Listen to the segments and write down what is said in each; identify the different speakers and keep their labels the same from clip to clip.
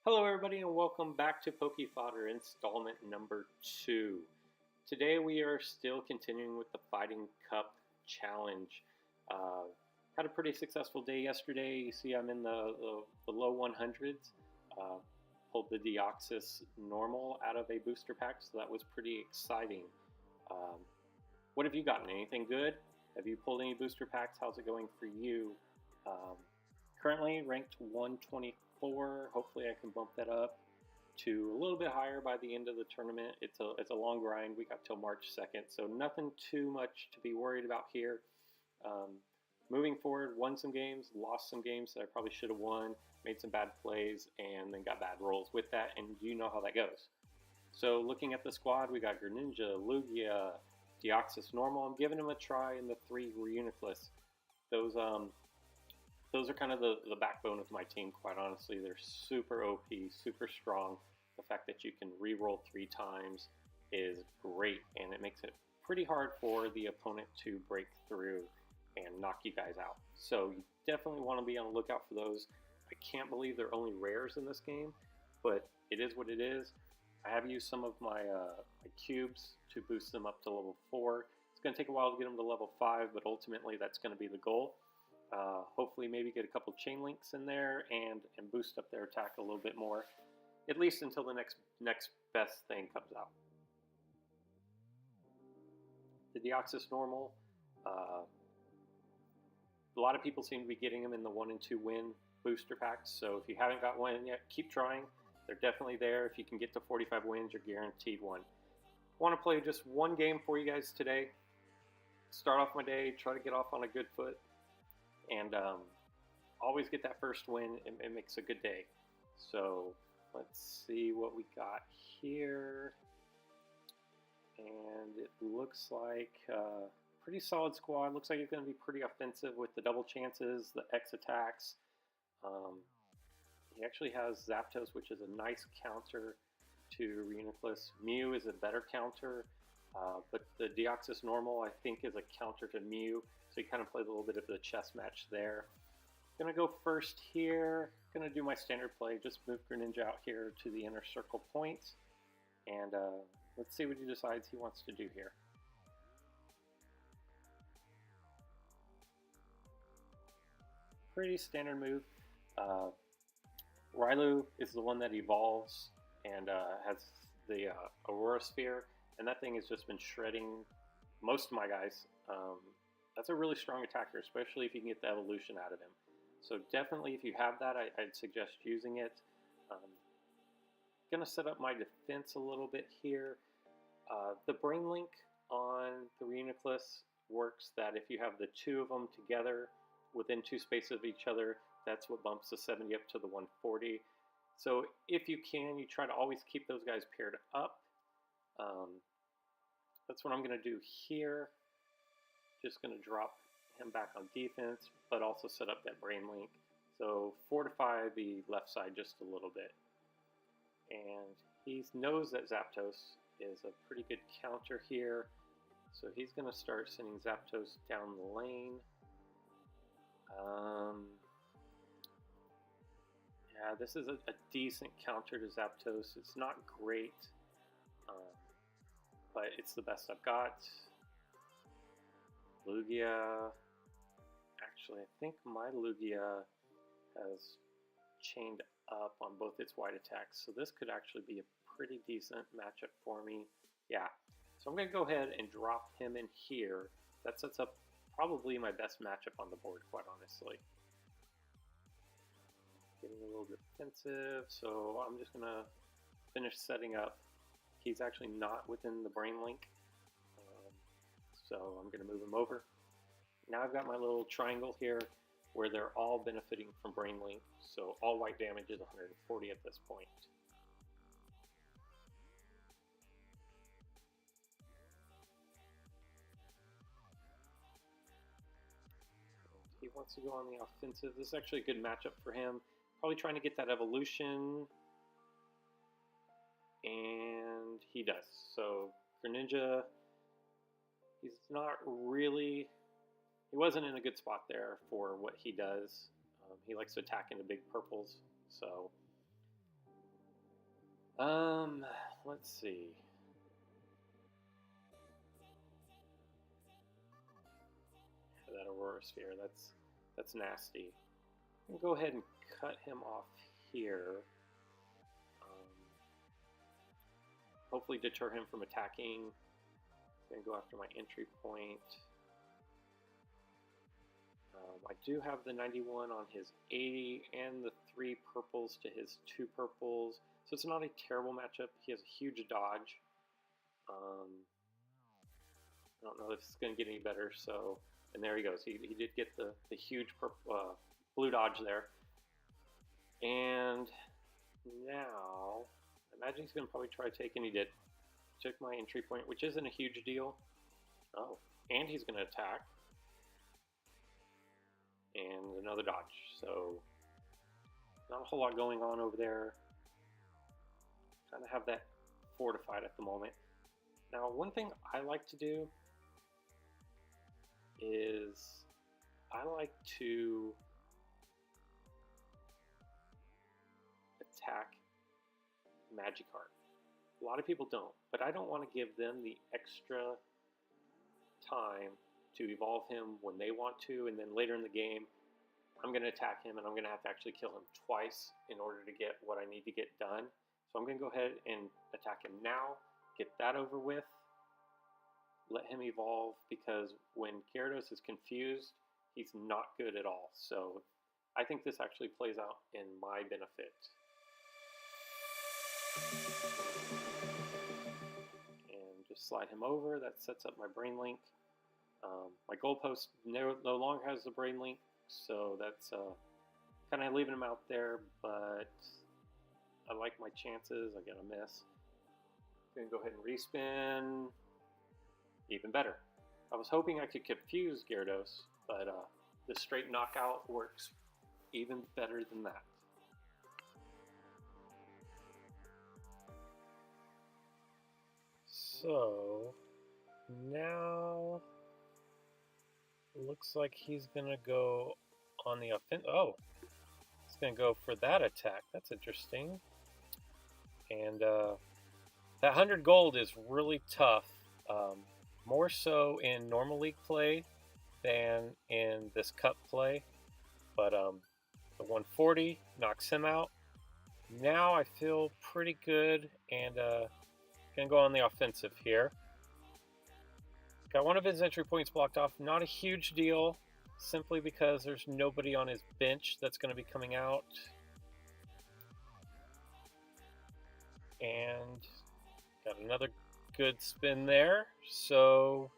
Speaker 1: Hello everybody and welcome back to Poke Fodder installment number 2. Today we are still continuing with the Fighting Cup challenge. Had a pretty successful day yesterday. You see I'm in the low 100s. Pulled the Deoxys normal out of a booster pack, so that was pretty exciting. What have you gotten? Anything good? Have you pulled any booster packs? How's it going for you? Currently ranked 124. Hopefully I can bump that up to a little bit higher by the end of the tournament. It's a long grind. We got till March 2nd, so nothing too much to be worried about here. Moving forward, won some games, lost some games that I probably should have won, made some bad plays, and then got bad rolls with that, and you know how that goes. So looking at the squad, we got Greninja, Lugia, Deoxys normal. I'm giving him a try in the 3 Reuniclus. Those are kind of the backbone of my team, quite honestly. They're super OP, super strong. The fact that you can re-roll 3 times is great, and it makes it pretty hard for the opponent to break through and knock you guys out. So you definitely want to be on the lookout for those. I can't believe they're only rares in this game, but it is what it is. I have used some of my cubes to boost them up to level 4. It's going to take a while to get them to level 5, but ultimately that's going to be the goal. Hopefully maybe get a couple chain links in there and boost up their attack a little bit more, at least until the next best thing comes out. The Deoxys normal, a lot of people seem to be getting them in the 1 and 2 win booster packs, so if you haven't got one yet, keep trying. They're definitely there. If you can get to 45 wins, you're guaranteed one. I want to play just one game for you guys today. Start off my day, try to get off on a good foot, and always get that first win. It makes a good day. So let's see what we got here. And it looks like a pretty solid squad. Looks like it's going to be pretty offensive with the double chances, the X attacks. He actually has Zapdos, which is a nice counter to Reuniclus. Mew is a better counter, but the Deoxys normal, I think, is a counter to Mew. So you kind of play a little bit of the chess match there. Gonna go first here. Gonna do my standard play. Just move Greninja out here to the inner circle point. And let's see what he decides he wants to do here. Pretty standard move. Rylu is the one that evolves and has the Aurora Sphere. And that thing has just been shredding most of my guys. That's a really strong attacker, especially if you can get the evolution out of him. So definitely, if you have that, I'd suggest using it. Going to set up my defense a little bit here. The Brain Link on the Reuniclus works that if you have the 2 of them together within 2 spaces of each other, that's what bumps the 70 up to the 140. So if you can, you try to always keep those guys paired up. That's what I'm going to do here. Just going to drop him back on defense, but also set up that Brain Link. So fortify the left side just a little bit. And he knows that Zapdos is a pretty good counter here. So he's going to start sending Zapdos down the lane. Yeah, this is a decent counter to Zapdos. It's not great, but it's the best I've got. Lugia, actually I think my Lugia has chained up on both its white attacks, so this could actually be a pretty decent matchup for me. Yeah, so I'm going to go ahead and drop him in here. That sets up probably my best matchup on the board, quite honestly. Getting a little defensive, so I'm just going to finish setting up. He's actually not within the Brain Link. So I'm going to move him over. Now I've got my little triangle here where they're all benefiting from Brain Link. So all white damage is 140 at this point. He wants to go on the offensive. This is actually a good matchup for him. Probably trying to get that evolution. And he does. So Greninja, he's not really, he wasn't in a good spot there for what he does. He likes to attack into big purples, so Let's see. That Aurora Sphere, that's nasty. I'll go ahead and cut him off here. Hopefully deter him from attacking. I'm gonna go after my entry point. I do have the 91 on his 80 and the 3 purples to his 2 purples, so it's not a terrible matchup. He has a huge dodge. I don't know if it's going to get any better, so, and there he goes. He did get the huge blue dodge there. And now, I imagine he's going to probably try to take, and he did. Took my entry point, which isn't a huge deal. Oh, and he's going to attack. And another dodge, so not a whole lot going on over there. Kind of have that fortified at the moment. Now, one thing I like to do is I like to attack Magikarp. A lot of people don't, but I don't want to give them the extra time to evolve him when they want to, and then later in the game, I'm going to attack him, and I'm going to have to actually kill him twice in order to get what I need to get done. So I'm going to go ahead and attack him now, get that over with, let him evolve, because when Gyarados is confused, he's not good at all. So I think this actually plays out in my benefit. And just slide him over. That sets up my Brain Link. My goalpost no longer has the Brain Link, so that's kind of leaving him out there, but I like my chances. I get a miss. Gonna go ahead and respin. Even better. I was hoping I could confuse Gyarados, but the straight knockout works even better than that. So now looks like he's gonna go on the offense. Oh, he's gonna go for that attack. That's interesting. And that 100 gold is really tough. More so in normal league play than in this cup play. But the 140 knocks him out. Now I feel pretty good, and gonna go on the offensive here. Got one of his entry points blocked off. Not a huge deal, simply because there's nobody on his bench that's going to be coming out. And got another good spin there. So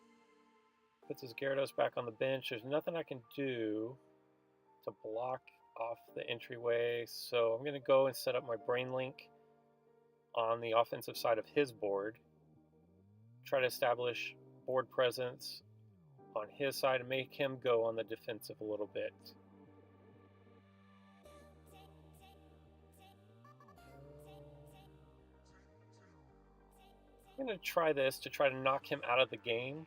Speaker 1: puts his Gyarados back on the bench. There's nothing I can do to block off the entryway. So I'm going to go and set up my Brain Link on the offensive side of his board. Try to establish board presence on his side and make him go on the defensive a little bit. I'm going to try this to try to knock him out of the game.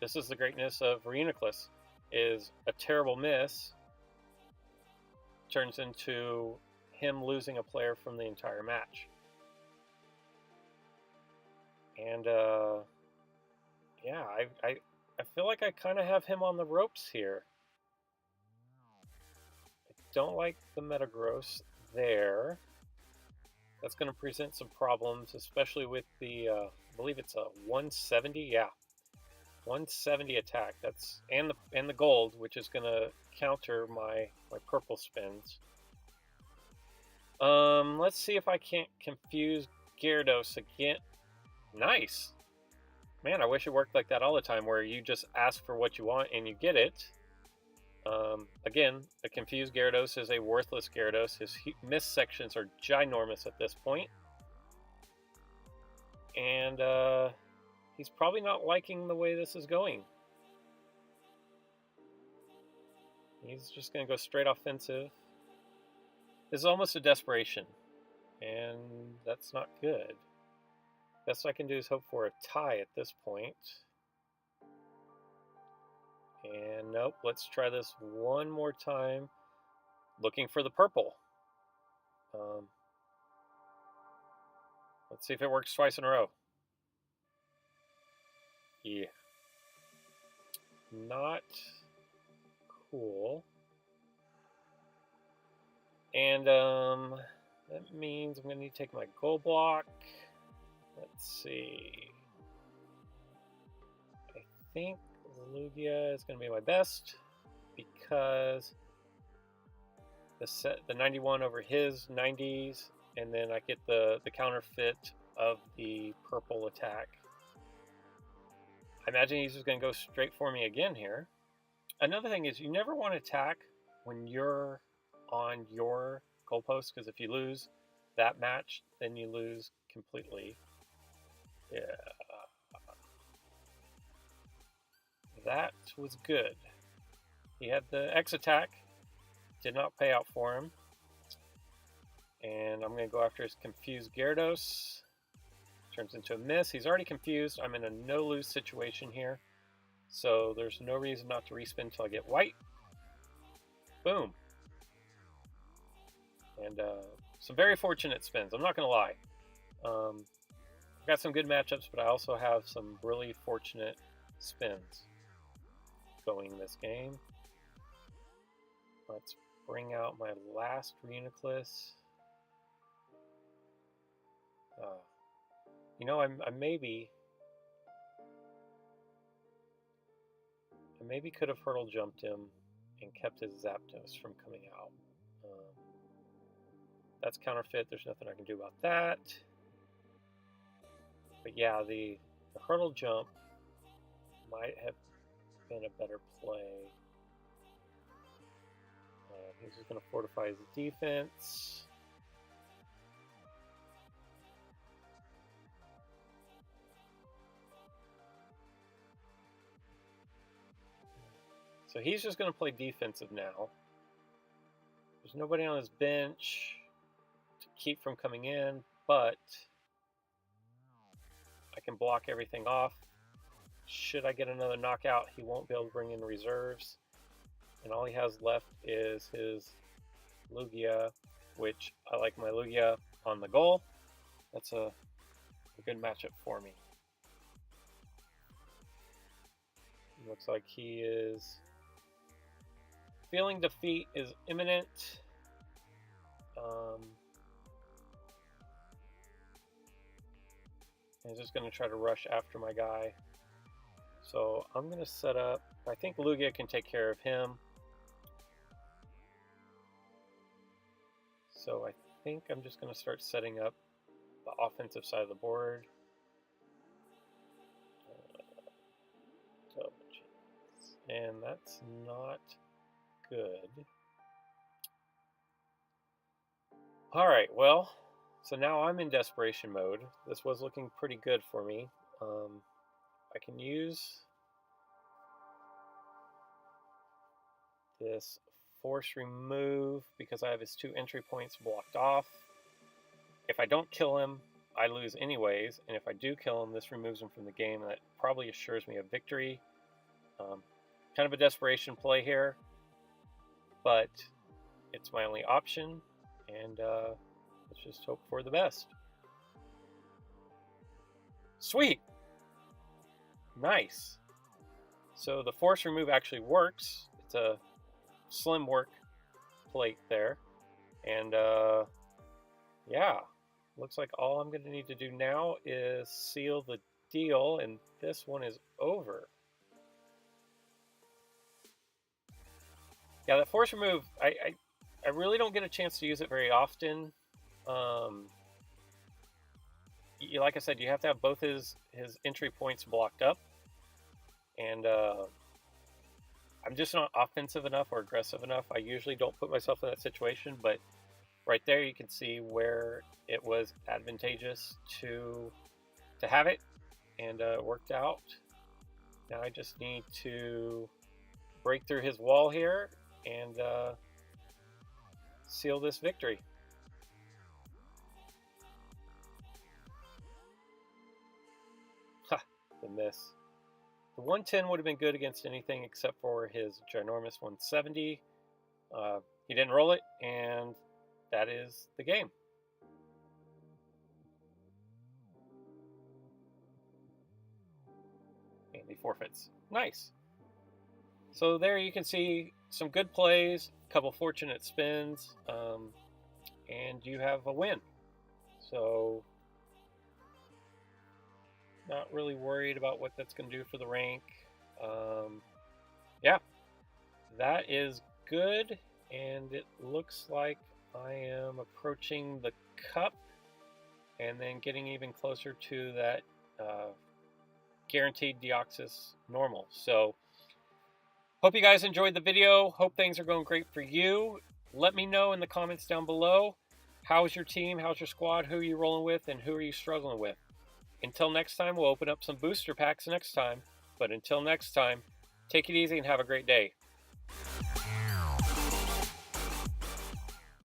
Speaker 1: This is the greatness of Reuniclus, is a terrible miss turns into him losing a player from the entire match. And yeah, I feel like I kind of have him on the ropes here. I don't like the Metagross there. That's going to present some problems, especially with the, I believe it's a 170, yeah. 170 attack, that's and the gold, which is going to counter my purple spins. Let's see if I can't confuse Gyarados again. Nice! Man, I wish it worked like that all the time, where you just ask for what you want and you get it. Again, a confused Gyarados is a worthless Gyarados. His miss sections are ginormous at this point. And he's probably not liking the way this is going. He's just going to go straight offensive. This is almost a desperation, and that's not good. Best I can do is hope for a tie at this point. And nope, let's try this one more time. Looking for the purple. Let's see if it works twice in a row. Yeah. Not cool. And that means I'm going to need to take my gold block. Let's see. I think Lugia is going to be my best because the 91 over his 90s, and then I get the counterfeit of the purple attack. I imagine he's just going to go straight for me again here. Another thing is you never want to attack when you're on your goalpost, because if you lose that match, then you lose completely. Yeah. That was good. He had the X attack. Did not pay out for him. And I'm going to go after his confused Gyarados. Turns into a miss. He's already confused. I'm in a no-lose situation here. So there's no reason not to respin until I get white. Boom. And some very fortunate spins. I'm not going to lie. I've got some good matchups, but I also have some really fortunate spins going this game. Let's bring out my last Reuniclus. You know, I maybe could have hurdle jumped him and kept his Zapdos from coming out. That's counterfeit. There's nothing I can do about that. But yeah, the hurdle jump might have been a better play. He's just going to fortify his defense. So he's just going to play defensive now. There's nobody on his bench to keep from coming in, but I can block everything off. Should I get another knockout, he won't be able to bring in reserves. And all he has left is his Lugia, which I like my Lugia on the goal. That's a good matchup for me. Looks like he is feeling defeat is imminent. He's just going to try to rush after my guy. So I'm going to set up, I think Lugia can take care of him. So I think I'm just going to start setting up the offensive side of the board. And that's not good. Alright, well, so now I'm in desperation mode. This was looking pretty good for me. I can use this force remove because I have his 2 entry points blocked off. If I don't kill him, I lose anyways, and if I do kill him, this removes him from the game, and that probably assures me a victory. Kind of a desperation play here, but it's my only option, and let's just hope for the best. Sweet! Nice! So the force remove actually works. It's a slim work plate there, and yeah, looks like all I'm going to need to do now is seal the deal, and this one is over. Yeah, the force remove, I really don't get a chance to use it very often. Like I said, you have to have both his entry points blocked up. And I'm just not offensive enough or aggressive enough. I usually don't put myself in that situation, but right there you can see where it was advantageous to have it, and it worked out. Now I just need to break through his wall here and seal this victory. Ha! The miss. The 110 would have been good against anything except for his ginormous 170. He didn't roll it, and that is the game. And he forfeits. Nice. So there you can see some good plays, a couple fortunate spins, and you have a win. So not really worried about what that's going to do for the rank. Yeah, that is good, and it looks like I am approaching the cup and then getting even closer to that guaranteed Deoxys normal. So hope you guys enjoyed the video. Hope things are going great for you. Let me know in the comments down below. How's your team? How's your squad? Who are you rolling with? And who are you struggling with? Until next time, we'll open up some booster packs next time. But until next time, take it easy and have a great day.